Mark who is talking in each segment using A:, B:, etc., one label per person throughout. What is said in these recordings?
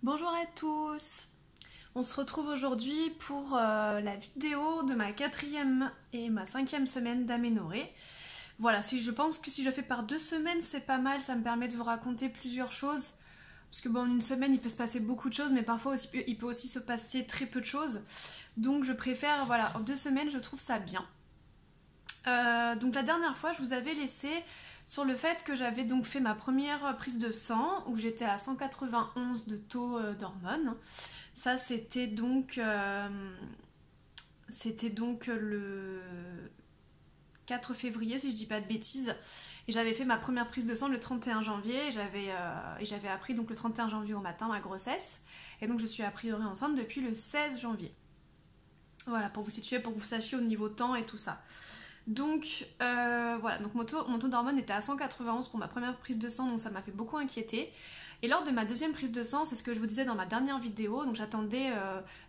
A: Bonjour à tous. On se retrouve aujourd'hui pour la vidéo de ma 4e et ma 5e semaine d'aménorrhée. Voilà, je pense que si je fais par 2 semaines, c'est pas mal, ça me permet de vous raconter plusieurs choses. Parce que bon, en une semaine, il peut se passer beaucoup de choses, mais parfois aussi, il peut aussi se passer très peu de choses. Donc je préfère, voilà, en 2 semaines, je trouve ça bien. Donc la dernière fois, je vous avais laissé sur le fait que j'avais donc fait ma première prise de sang, où j'étais à 191 de taux d'hormones. Ça, c'était donc le 4 février, si je dis pas de bêtises. Et j'avais fait ma première prise de sang le 31 janvier, et j'avais appris donc le 31 janvier au matin ma grossesse. Et donc je suis a priori enceinte depuis le 16 janvier. Voilà, pour vous situer, pour que vous sachiez au niveau temps et tout ça. Donc voilà, donc mon taux d'hormones était à 191 pour ma première prise de sang, donc ça m'a fait beaucoup inquiéter. Et lors de ma deuxième prise de sang, c'est ce que je vous disais dans ma dernière vidéo, donc j'attendais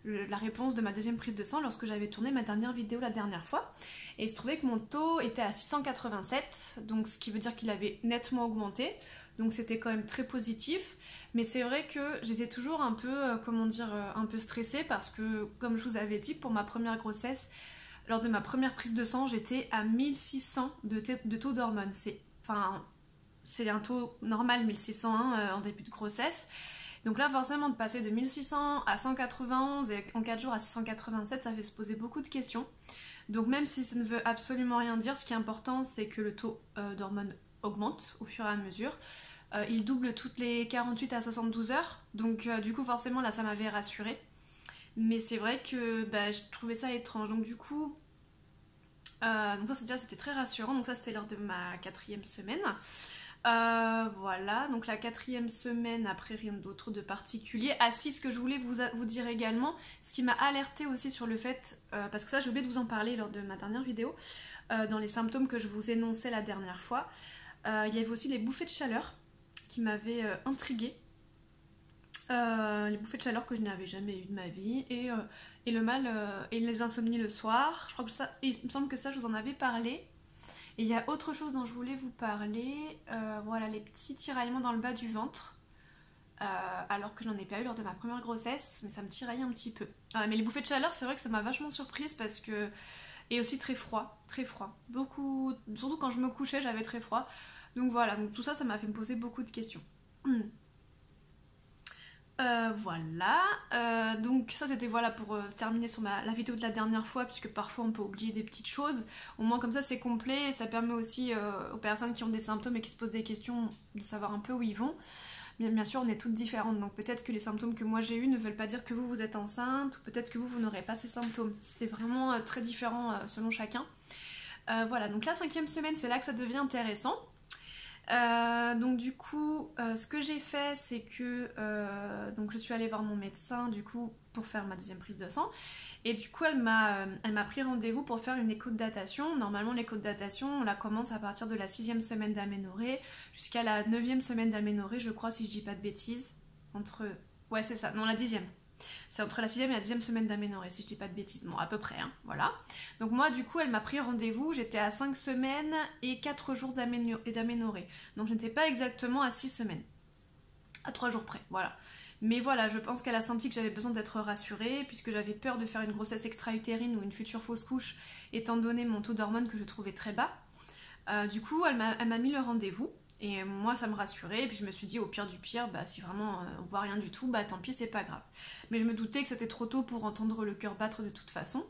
A: la réponse de ma deuxième prise de sang lorsque j'avais tourné ma dernière vidéo la dernière fois. Et il se trouvait que mon taux était à 687, donc ce qui veut dire qu'il avait nettement augmenté. Donc c'était quand même très positif, mais c'est vrai que j'étais toujours un peu, un peu stressée parce que, comme je vous avais dit, pour ma première grossesse, lors de ma première prise de sang, j'étais à 1600 de taux d'hormones. C'est un taux normal, 1601 en début de grossesse. Donc là, forcément, de passer de 1600 à 191 et en 4 jours à 687, ça fait se poser beaucoup de questions. Donc même si ça ne veut absolument rien dire, ce qui est important, c'est que le taux d'hormones augmente au fur et à mesure. Il double toutes les 48 à 72 heures. Donc du coup, forcément, là, ça m'avait rassurée. Mais c'est vrai que je trouvais ça étrange. Donc du coup, donc ça c'était très rassurant. Donc ça c'était lors de ma 4e semaine. Voilà, donc la 4e semaine, après rien d'autre de particulier. Ah si, ce que je voulais vous dire également, ce qui m'a alerté aussi sur le fait, parce que ça j'ai oublié de vous en parler lors de ma dernière vidéo, dans les symptômes que je vous énonçais la dernière fois, il y avait aussi les bouffées de chaleur qui m'avaient intriguée. Les bouffées de chaleur que je n'avais jamais eues de ma vie et le mal et les insomnies le soir. Je crois que ça, il me semble que ça je vous en avais parlé. Et il y a autre chose dont je voulais vous parler, voilà, les petits tiraillements dans le bas du ventre, alors que je n'en ai pas eu lors de ma première grossesse, mais ça me tiraillait un petit peu. Mais les bouffées de chaleur, c'est vrai que ça m'a vachement surprise parce que... Et aussi très froid. Beaucoup... Surtout quand je me couchais, j'avais très froid. Donc voilà, donc tout ça, ça m'a fait me poser beaucoup de questions. Voilà, donc ça c'était voilà pour terminer sur la vidéo de la dernière fois, puisque parfois on peut oublier des petites choses. Au moins comme ça c'est complet et ça permet aussi aux personnes qui ont des symptômes et qui se posent des questions de savoir un peu où ils vont. Bien sûr on est toutes différentes, donc peut-être que les symptômes que moi j'ai eu ne veulent pas dire que vous êtes enceinte, ou peut-être que vous n'aurez pas ces symptômes. C'est vraiment très différent selon chacun. Voilà, donc la 5e semaine c'est là que ça devient intéressant. Donc du coup, ce que j'ai fait, c'est que donc je suis allée voir mon médecin du coup pour faire ma deuxième prise de sang. Et du coup, elle m'a pris rendez-vous pour faire une écho de datation. Normalement, l'écho de datation, on la commence à partir de la 6e semaine d'aménorrhée jusqu'à la 9e semaine d'aménorrhée, je crois, si je dis pas de bêtises. Ouais, c'est ça. Non, la 10e. C'est entre la 6e et la 10e semaine d'aménorrhée, si je dis pas de bêtises. Bon, à peu près, hein, voilà. Donc moi, du coup, elle m'a pris rendez-vous. J'étais à 5 semaines et 4 jours d'aménorrhée. Donc je n'étais pas exactement à 6 semaines. À 3 jours près, voilà. Mais voilà, je pense qu'elle a senti que j'avais besoin d'être rassurée, puisque j'avais peur de faire une grossesse extra-utérine ou une future fausse couche, étant donné mon taux d'hormones que je trouvais très bas. Du coup, elle m'a mis le rendez-vous. Et moi ça me rassurait, et puis je me suis dit au pire du pire, si vraiment on voit rien du tout, tant pis, c'est pas grave. Mais je me doutais que c'était trop tôt pour entendre le cœur battre de toute façon.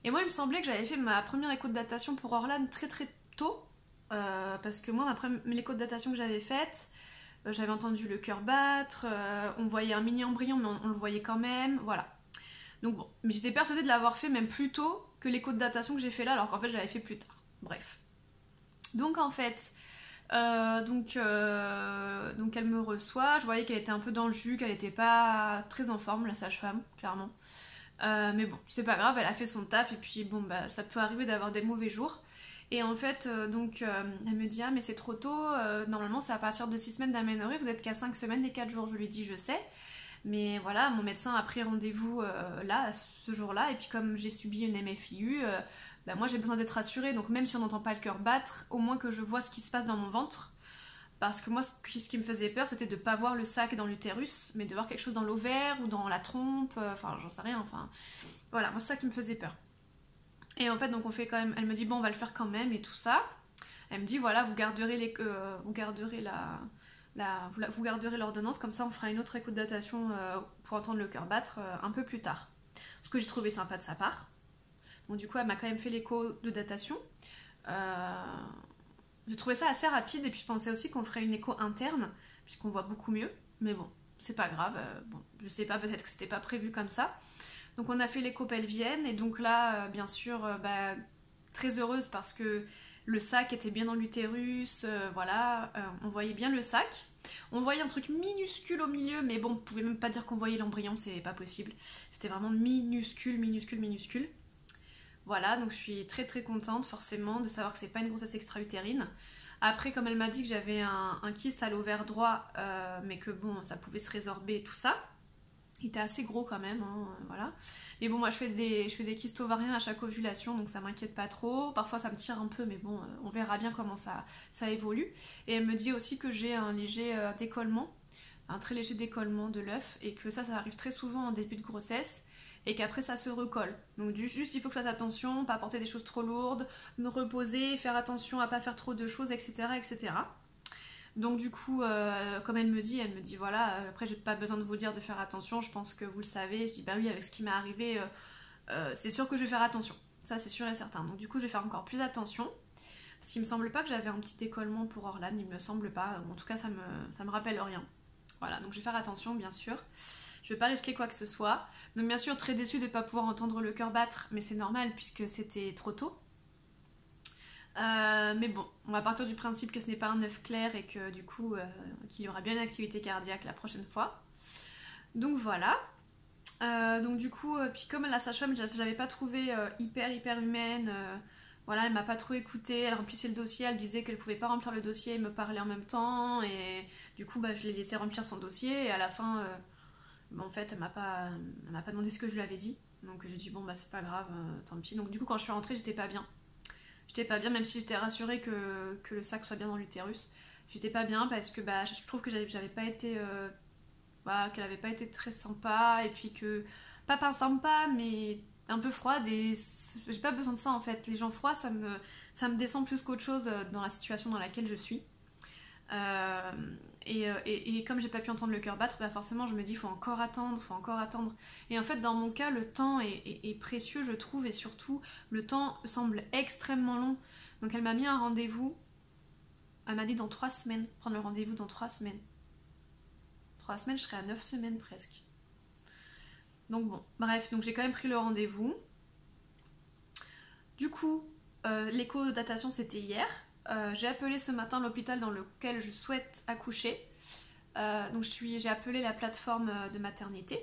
A: Et moi il me semblait que j'avais fait ma première écho de datation pour Orlan très très tôt, parce que moi l'écho de datation que j'avais faite, j'avais entendu le cœur battre, on voyait un mini embryon mais on le voyait quand même, voilà. Donc bon, mais j'étais persuadée de l'avoir fait même plus tôt que l'écho de datation que j'ai fait là, alors qu'en fait je l'avais fait plus tard. Bref. Donc en fait... donc elle me reçoit, je voyais qu'elle était un peu dans le jus, qu'elle était pas très en forme, la sage-femme, clairement. Mais bon, c'est pas grave, elle a fait son taf, et puis bon, ça peut arriver d'avoir des mauvais jours. Et en fait, elle me dit, ah mais c'est trop tôt, normalement c'est à partir de 6 semaines d'aménorrhée, vous êtes qu'à 5 semaines et 4 jours. Je lui dis, je sais, mais voilà, mon médecin a pris rendez-vous là, ce jour-là, et puis comme j'ai subi une MFIU, moi j'ai besoin d'être rassurée, donc même si on n'entend pas le cœur battre, au moins que je vois ce qui se passe dans mon ventre. parce que moi ce qui me faisait peur c'était de pas voir le sac dans l'utérus, mais de voir quelque chose dans l'ovaire ou dans la trompe, enfin j'en sais rien, enfin voilà, moi c'est ça qui me faisait peur. Et en fait donc on fait quand même, elle me dit bon on va le faire quand même et tout ça. Elle me dit voilà vous garderez vous garderez vous garderez l'ordonnance, comme ça on fera une autre écho de datation pour entendre le cœur battre un peu plus tard. Ce que j'ai trouvé sympa de sa part. Donc du coup elle m'a quand même fait l'écho de datation. J'ai trouvé ça assez rapide et puis je pensais aussi qu'on ferait une écho interne puisqu'on voit beaucoup mieux. Mais bon, c'est pas grave. Bon, je sais pas, peut-être que c'était pas prévu comme ça. Donc on a fait l'écho pelvienne et donc là, bien sûr, très heureuse parce que le sac était bien dans l'utérus, voilà, on voyait bien le sac. On voyait un truc minuscule au milieu, mais bon, vous pouvez même pas dire qu'on voyait l'embryon, c'est pas possible. C'était vraiment minuscule, minuscule, minuscule. Voilà, donc je suis très très contente forcément de savoir que c'est pas une grossesse extra-utérine. Après, comme elle m'a dit que j'avais un kyste à l'ovaire droit, mais que bon, ça pouvait se résorber et tout ça. Il était assez gros quand même, hein, voilà. Mais bon, moi je fais des kystes ovariens à chaque ovulation, donc ça m'inquiète pas trop. Parfois ça me tire un peu, mais bon, on verra bien comment ça évolue. Et elle me dit aussi que j'ai un léger décollement, un très léger décollement de l'œuf, et que ça arrive très souvent en début de grossesse, et qu'après ça se recolle. Donc juste il faut que je fasse attention, pas porter des choses trop lourdes, me reposer, faire attention à pas faire trop de choses, etc. etc. Donc du coup, comme elle me dit voilà, après j'ai pas besoin de vous dire de faire attention, je pense que vous le savez. Je dis bah oui, avec ce qui m'est arrivé, c'est sûr que je vais faire attention, ça c'est sûr et certain. Donc du coup je vais faire encore plus attention, parce qu'il me semble pas que j'avais un petit décollement pour Orlan, il me semble pas, en tout cas ça me rappelle rien. Voilà, donc je vais faire attention bien sûr, je vais pas risquer quoi que ce soit. Donc bien sûr très déçue de ne pas pouvoir entendre le cœur battre, mais c'est normal puisque c'était trop tôt. Mais bon, on va partir du principe que ce n'est pas un œuf clair et que du coup qu'il y aura bien une activité cardiaque la prochaine fois. Donc voilà. Donc du coup, puis comme la sage-femme, je l'avais pas trouvée hyper humaine, voilà, elle m'a pas trop écoutée, elle remplissait le dossier, elle disait qu'elle pouvait pas remplir le dossier et me parler en même temps, et du coup je l'ai laissé remplir son dossier, et à la fin, en fait elle m'a pas demandé ce que je lui avais dit, donc j'ai dit bon bah c'est pas grave, tant pis. Donc du coup quand je suis rentrée j'étais pas bien. J'étais pas bien, même si j'étais rassurée que le sac soit bien dans l'utérus. J'étais pas bien parce que je trouve que j'avais pas été. Qu'elle avait pas été très sympa, et puis que. Pas sympa, mais un peu froide, et j'ai pas besoin de ça en fait. Les gens froids, ça me descend plus qu'autre chose dans la situation dans laquelle je suis. Et comme j'ai pas pu entendre le cœur battre, forcément je me dis faut encore attendre. Et en fait dans mon cas le temps est précieux je trouve, et surtout le temps semble extrêmement long. Donc elle m'a mis un rendez-vous, elle m'a dit dans 3 semaines, prendre le rendez-vous dans 3 semaines. 3 semaines, je serai à 9 semaines presque. Donc bon, bref, donc j'ai quand même pris le rendez-vous. Du coup, l'écho de datation c'était hier. J'ai appelé ce matin l'hôpital dans lequel je souhaite accoucher. Donc j'ai appelé la plateforme de maternité.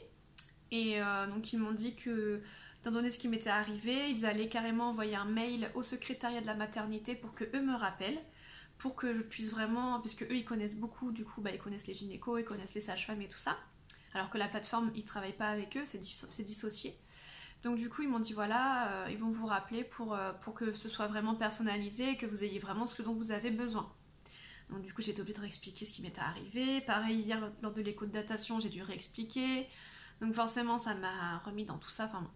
A: Et donc ils m'ont dit que, étant donné ce qui m'était arrivé, ils allaient carrément envoyer un mail au secrétariat de la maternité pour que eux me rappellent, pour que je puisse vraiment, puisque eux ils connaissent beaucoup, du coup ils connaissent les gynécos, ils connaissent les sages-femmes et tout ça, alors que la plateforme ils travaillent pas avec eux, c'est dissocié. Donc du coup ils m'ont dit voilà, ils vont vous rappeler pour que ce soit vraiment personnalisé et que vous ayez vraiment ce dont vous avez besoin. Donc du coup j'ai été obligée de réexpliquer ce qui m'était arrivé. Pareil hier lors de l'écho de datation j'ai dû réexpliquer. Donc forcément ça m'a remis dans tout ça. Enfin bon.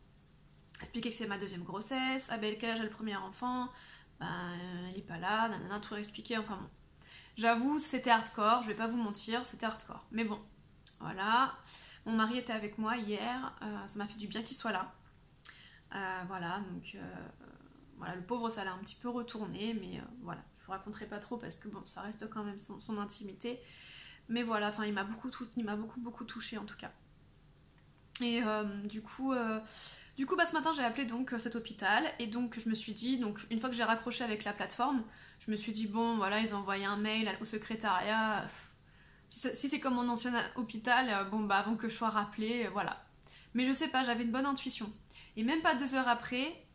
A: Expliquer que c'est ma deuxième grossesse. Ah ben quel âge a le premier enfant, elle est pas là, nanana, tout réexpliquer. Enfin bon. J'avoue c'était hardcore, je vais pas vous mentir, c'était hardcore. Mais bon, voilà. Mon mari était avec moi hier, ça m'a fait du bien qu'il soit là. Voilà, donc voilà, le pauvre ça l'a un petit peu retourné, mais voilà, je vous raconterai pas trop parce que bon, ça reste quand même son intimité. Mais voilà, enfin il m'a beaucoup touchée en tout cas. Et du coup ce matin j'ai appelé donc cet hôpital, et donc je me suis dit, donc une fois que j'ai raccroché avec la plateforme, je me suis dit bon voilà, ils ont envoyé un mail au secrétariat, si c'est comme mon ancien hôpital, avant que je sois rappelée, voilà. Mais je sais pas, j'avais une bonne intuition. Et même pas 2 heures après,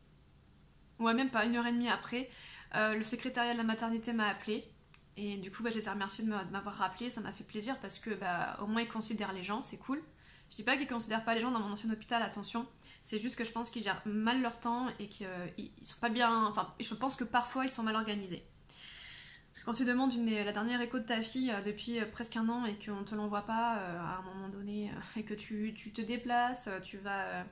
A: ouais même pas 1h30 après, le secrétariat de la maternité m'a appelé. Et du coup je les ai remerciés de m'avoir rappelé, ça m'a fait plaisir parce que au moins ils considèrent les gens, c'est cool. Je dis pas qu'ils considèrent pas les gens dans mon ancien hôpital, attention, c'est juste que je pense qu'ils gèrent mal leur temps et qu'ils sont pas bien, enfin je pense que parfois ils sont mal organisés. Parce que quand tu demandes la dernière écho de ta fille depuis presque un an et qu'on ne te l'envoie pas à un moment donné, et que tu te déplaces, tu vas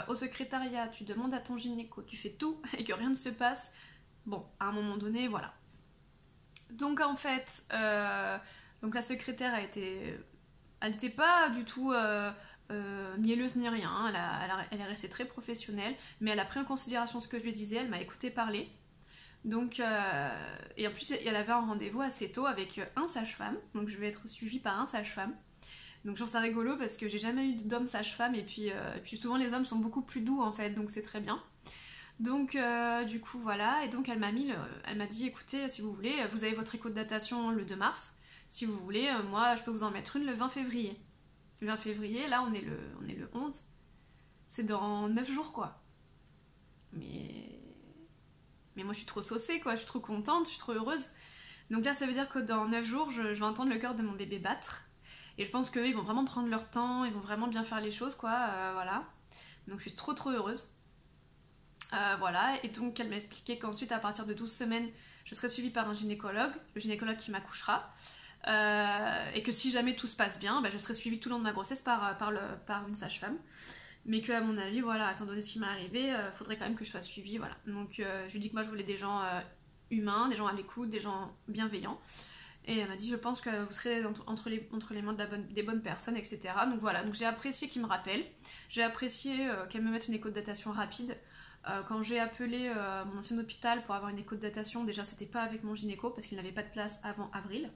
A: au secrétariat, tu demandes à ton gynéco, tu fais tout et que rien ne se passe, bon, à un moment donné, voilà. Donc en fait, donc la secrétaire elle n'était pas du tout mielleuse ni rien, hein. Elle est restée très professionnelle, mais elle a pris en considération ce que je lui disais, elle m'a écouté parler. Donc, et en plus, elle avait un rendez-vous assez tôt avec un sage-femme, donc je vais être suivie par un sage-femme. Donc je trouve ça rigolo parce que j'ai jamais eu d'homme sage-femme et puis souvent les hommes sont beaucoup plus doux en fait, donc c'est très bien. Donc du coup voilà, et donc elle m'a dit écoutez, si vous voulez, vous avez votre écho de datation le 2 mars, si vous voulez, moi je peux vous en mettre une le 20 février. Le 20 février, là on est le 11, c'est dans 9 jours quoi. Mais moi je suis trop saucée quoi, je suis trop contente, je suis trop heureuse. Donc là ça veut dire que dans 9 jours je vais entendre le cœur de mon bébé battre. Et je pense qu'eux ils vont vraiment prendre leur temps, ils vont vraiment bien faire les choses quoi, voilà. Donc je suis trop heureuse. Voilà, et donc elle m'a expliqué qu'ensuite à partir de 12 semaines je serai suivie par un gynécologue, le gynécologue qui m'accouchera. Et que si jamais tout se passe bien, je serai suivie tout le long de ma grossesse par une sage-femme. Mais que à mon avis, voilà, étant donné ce qui m'est arrivé, faudrait quand même que je sois suivie, voilà. Donc je lui dis que moi je voulais des gens humains, des gens à l'écoute, des gens bienveillants. Et elle m'a dit je pense que vous serez entre les mains des bonnes personnes, etc. Donc voilà, donc j'ai apprécié qu'il me rappelle, j'ai apprécié qu'elle me mette une écho de datation rapide. Quand j'ai appelé mon ancien hôpital pour avoir une écho de datation, déjà c'était pas avec mon gynéco parce qu'il n'avait pas de place avant avril.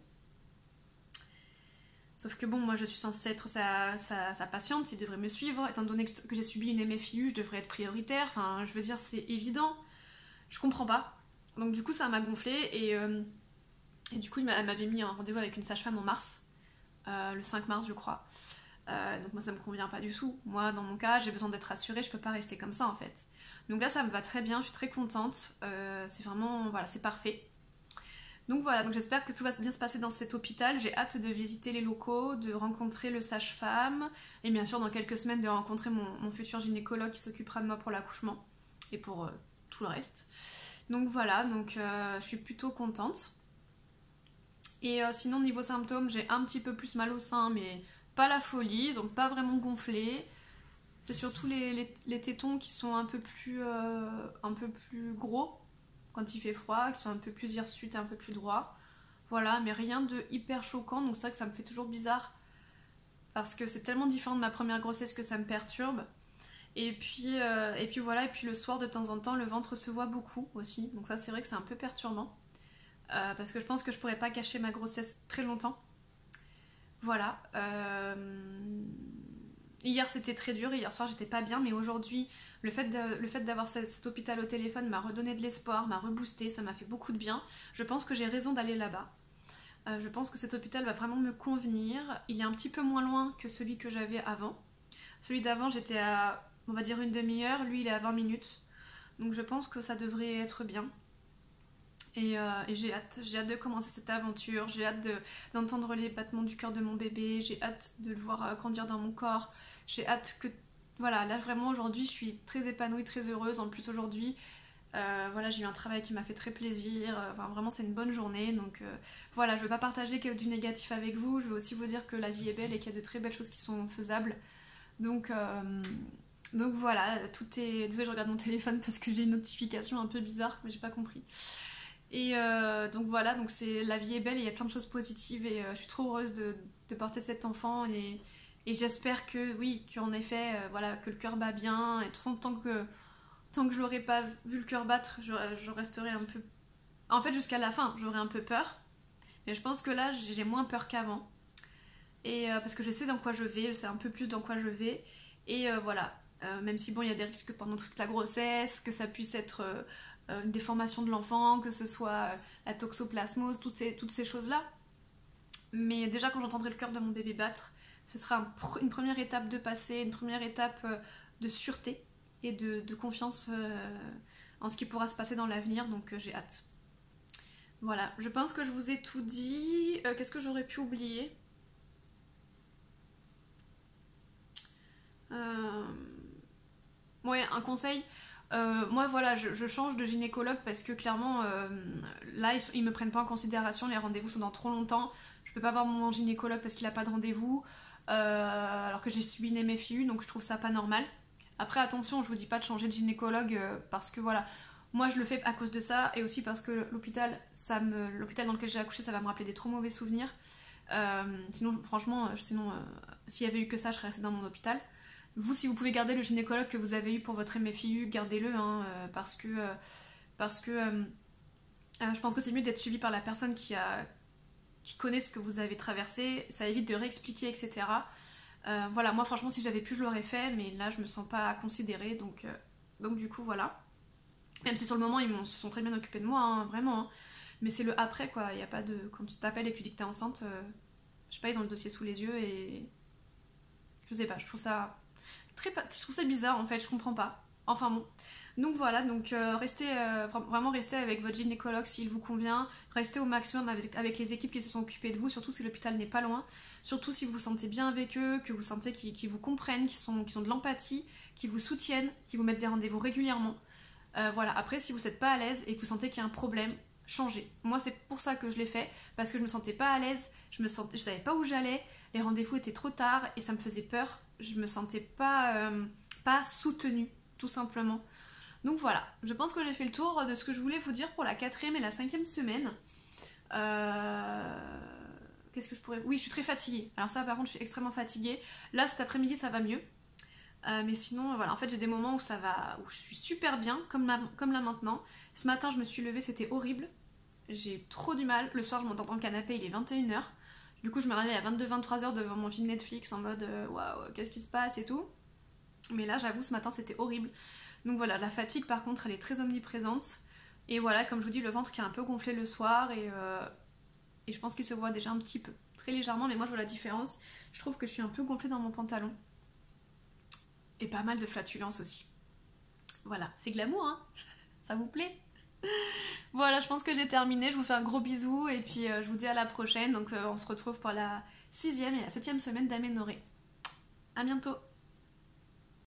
A: Sauf que bon, moi je suis censée être sa patiente, il devrait me suivre, étant donné que j'ai subi une MFIU, je devrais être prioritaire, enfin je veux dire c'est évident, je comprends pas. Donc du coup ça m'a gonflé et du coup elle m'avait mis un rendez-vous avec une sage-femme en mars, le 5 mars je crois. Donc moi ça me convient pas du tout, moi dans mon cas j'ai besoin d'être rassurée, je peux pas rester comme ça en fait. Donc là ça me va très bien, je suis très contente, c'est vraiment, voilà, c'est parfait. Donc voilà, donc j'espère que tout va bien se passer dans cet hôpital. J'ai hâte de visiter les locaux, de rencontrer le sage-femme et bien sûr dans quelques semaines de rencontrer mon futur gynécologue qui s'occupera de moi pour l'accouchement et pour tout le reste. Donc voilà, donc je suis plutôt contente. Et sinon niveau symptômes, j'ai un petit peu plus mal au sein mais pas la folie, ils ont pas vraiment gonflé. C'est surtout les tétons qui sont un peu plus gros quand il fait froid, qui sont un peu plus hirsutes et un peu plus droits. Voilà, mais rien de hyper choquant, donc c'est vrai que ça me fait toujours bizarre parce que c'est tellement différent de ma première grossesse que ça me perturbe. Et puis voilà, et puis le soir de temps en temps, le ventre se voit beaucoup aussi, donc ça c'est vrai que c'est un peu perturbant parce que je pense que je pourrais pas cacher ma grossesse très longtemps. Voilà. Hier c'était très dur, hier soir j'étais pas bien, mais aujourd'hui le fait d'avoir cet hôpital au téléphone m'a redonné de l'espoir, m'a reboosté, ça m'a fait beaucoup de bien. Je pense que j'ai raison d'aller là-bas. Je pense que cet hôpital va vraiment me convenir. Il est un petit peu moins loin que celui que j'avais avant. Celui d'avant j'étais à, on va dire, une demi-heure, lui il est à 20 minutes. Donc je pense que ça devrait être bien. Et j'ai hâte de commencer cette aventure, j'ai hâte d'entendre les battements du cœur de mon bébé, j'ai hâte de le voir grandir dans mon corps, j'ai hâte que... Voilà, là vraiment aujourd'hui je suis très épanouie, très heureuse. En plus aujourd'hui, voilà, j'ai eu un travail qui m'a fait très plaisir, enfin, vraiment c'est une bonne journée. Donc voilà, je ne veux pas partager que du négatif avec vous, je veux aussi vous dire que la vie est belle et qu'il y a de très belles choses qui sont faisables. Donc voilà, tout est... Désolée, je regarde mon téléphone parce que j'ai une notification un peu bizarre, mais j'ai pas compris. Et donc voilà, donc la vie est belle et il y a plein de choses positives et je suis trop heureuse de porter cet enfant et j'espère que oui, qu'en effet, voilà, que le cœur bat bien et tant que je l'aurais pas vu le cœur battre, je resterai un peu... En fait, jusqu'à la fin, j'aurais un peu peur, mais je pense que là, j'ai moins peur qu'avant. Et parce que je sais dans quoi je vais, je sais un peu plus dans quoi je vais et voilà. Même si bon, il y a des risques pendant toute la grossesse, que ça puisse être... une déformation de l'enfant, que ce soit la toxoplasmose, toutes ces choses-là. Mais déjà, quand j'entendrai le cœur de mon bébé battre, ce sera une première étape de passé, une première étape de sûreté et de confiance en ce qui pourra se passer dans l'avenir, donc j'ai hâte. Voilà, je pense que je vous ai tout dit. Qu'est-ce que j'aurais pu oublier ? Ouais, un conseil. Moi voilà, je change de gynécologue parce que clairement là ils me prennent pas en considération, les rendez-vous sont dans trop longtemps, je peux pas voir mon gynécologue parce qu'il a pas de rendez-vous, alors que j'ai subi une MFIU, donc je trouve ça pas normal. Après attention, je vous dis pas de changer de gynécologue parce que voilà, moi je le fais à cause de ça et aussi parce que l'hôpital dans lequel j'ai accouché ça va me rappeler des trop mauvais souvenirs. Sinon franchement, s'il y avait eu que ça je serais restée dans mon hôpital. Vous, si vous pouvez garder le gynécologue que vous avez eu pour votre MFIU, gardez-le, hein, parce que je pense que c'est mieux d'être suivi par la personne qui connaît ce que vous avez traversé, ça évite de réexpliquer, etc. Voilà, moi franchement, si j'avais pu, je l'aurais fait, mais là, je me sens pas considérée, donc du coup, voilà. Même si sur le moment, se sont très bien occupés de moi, hein, vraiment, hein. Mais c'est le après, quoi. Il y a pas de... Quand tu t'appelles et que tu dis que t'es enceinte, je sais pas, ils ont le dossier sous les yeux et... Je sais pas, je trouve ça... Je trouve ça bizarre en fait, je comprends pas. Enfin bon. Donc voilà, vraiment restez avec votre gynécologue s'il vous convient. Restez au maximum avec les équipes qui se sont occupées de vous, surtout si l'hôpital n'est pas loin. Surtout si vous vous sentez bien avec eux, que vous sentez qu'ils vous comprennent, qui sont de l'empathie, qui vous soutiennent, qui vous mettent des rendez-vous régulièrement. Voilà, après si vous n'êtes pas à l'aise et que vous sentez qu'il y a un problème, changez. Moi c'est pour ça que je l'ai fait, parce que je me sentais pas à l'aise, je savais pas où j'allais, les rendez-vous étaient trop tard et ça me faisait peur. Je me sentais pas soutenue, tout simplement. Donc voilà, je pense que j'ai fait le tour de ce que je voulais vous dire pour la 4e et la 5e semaine. Qu'est-ce que je pourrais... Oui, je suis très fatiguée. Alors ça, par contre, je suis extrêmement fatiguée. Là, cet après-midi, ça va mieux. Mais sinon, voilà, en fait, j'ai des moments où où je suis super bien, comme là maintenant. Ce matin, je me suis levée, c'était horrible. J'ai trop du mal. Le soir, je m'entends dans le canapé, il est 21h. Du coup, je me réveille à 22-23h devant mon film Netflix en mode waouh, qu'est-ce qui se passe et tout. Mais là, j'avoue, ce matin, c'était horrible. Donc voilà, la fatigue, par contre, elle est très omniprésente. Et voilà, comme je vous dis, le ventre qui est un peu gonflé le soir et je pense qu'il se voit déjà un petit peu, très légèrement, mais moi, je vois la différence. Je trouve que je suis un peu gonflée dans mon pantalon. Et pas mal de flatulences aussi. Voilà, c'est glamour, hein. Ça vous plaît ? Voilà, je pense que j'ai terminé. Je vous fais un gros bisou et puis je vous dis à la prochaine. Donc on se retrouve pour la 6e et la 7e semaine d'Aménorrhée. À bientôt.